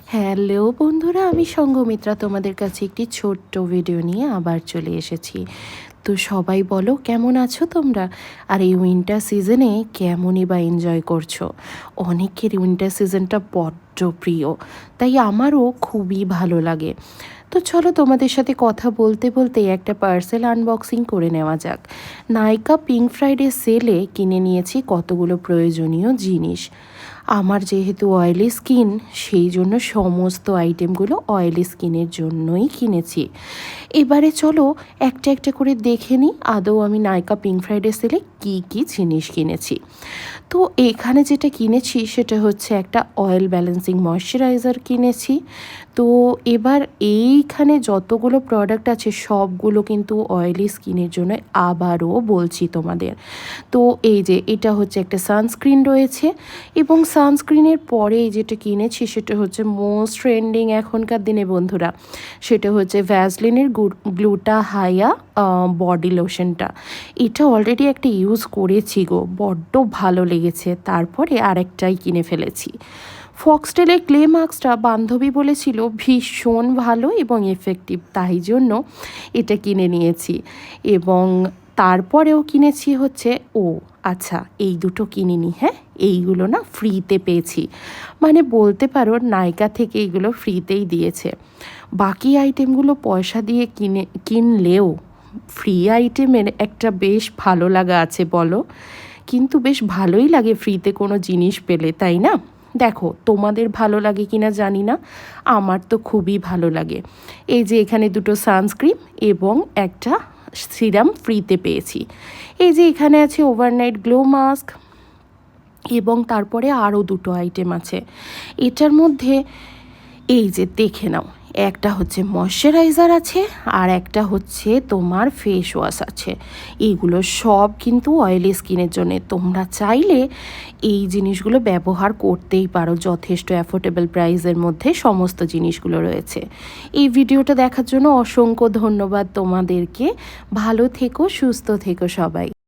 Hello বন্ধুরা, আমি সঙ্গমিত্রা তোমাদের কাছে একটি ছোট্ট ভিডিও নিয়ে আবার চলে এসেছি। তো সবাই বলো কেমন আছো তোমরা, আর এই উইন্টার সিজনে কেমনই বা এনজয় করছো। অনেকের উইন্টার সিজনটা বড্ড প্রিয়, তাই আমারও খুবই ভালো লাগে। তো চলো তোমাদের সাথে কথা বলতে বলতে একটা পার্সেল আনবক্সিং করে নেওয়া যাক। নাইকা পিঙ্ক ফ্রাইডে সেলে কিনে নিয়েছি কতগুলো প্রয়োজনীয় জিনিস। আমার যেহেতু অয়েলি স্কিন, সেই জন্য সমস্ত আইটেমগুলো অয়েলি স্কিনের জন্যই কিনেছি। এবারে চলো একটা একটা করে দেখে নিই আদৌ আমি নাইকা পিঙ্ক ফ্রাইডে সেলে কী কী জিনিস কিনেছি। তো এখানে যেটা কিনেছি সেটা হচ্ছে একটা অয়েল ব্যালেন্সিং ময়শ্চারাইজার কিনেছি। তো এবার এইখানে যতগুলো প্রোডাক্ট আছে সবগুলো কিন্তু অয়েলি স্কিনের জন্য, আবারও বলছি তোমাদের। তো এই যে এটা হচ্ছে একটা সানস্ক্রিন রয়েছে, এবং সানস্ক্রিনের পরে যেটা কিনেছি সেটা হচ্ছে মোস্ট ট্রেন্ডিং এখনকার দিনে বন্ধুরা, সেটা হচ্ছে ভ্যাসলিনের গ্লুটা হায়া বডি লোশনটা। এটা অলরেডি একটা ইউজ করেছি গো, বড্ড ভালো লেগেছে, তারপরে আরেকটাই কিনে ফেলেছি। ফক্সটেলের ক্লে মাস্কটা বান্ধবী বলেছিল ভীষণ ভালো এবং এফেক্টিভ, তাই জন্য এটা কিনে নিয়েছি। এবং তারপরেও কিনেছি হচ্ছে আচ্ছা, এই দুটো কিনিনি, হ্যাঁ এইগুলো না ফ্রিতে পেয়েছি, মানে বলতে পারো নাইকা থেকে এইগুলো ফ্রিতেই দিয়েছে। বাকি আইটেমগুলো পয়সা দিয়ে কিনলেও ফ্রি আইটেমের একটা বেশ ভালো লাগা আছে বলো, কিন্তু বেশ ভালোই লাগে ফ্রিতে কোনো জিনিস পেলে, তাই না? দেখো তোমাদের ভালো লাগে কিনা জানি না, আমার তো খুবই ভালো লাগে। এই যে এখানে দুটো সানস্ক্রিন এবং একটা সিরাম ফ্রিতে পেয়েছি। এই যে এখানে আছে ওভারনাইট গ্লো মাস্ক, এবং তারপরে আরও দুটো আইটেম আছে এটার মধ্যে। এই যে দেখে নাও, একটা হচ্ছে ময়শ্চারাইজার আছে আর একটা হচ্ছে তোমার ফেস ওয়াশ আছে। এইগুলো সব কিন্তু অয়েলি স্কিনের জন্য। তোমরা চাইলে এই জিনিসগুলো ব্যবহার করতেই পারো, যথেষ্ট অ্যাফোর্ডেবল প্রাইসের মধ্যে সমস্ত জিনিসগুলো রয়েছে। এই ভিডিওটা দেখার জন্য অসংখ্য ধন্যবাদ তোমাদেরকে। ভালো থেকো, সুস্থ থেকো সবাই।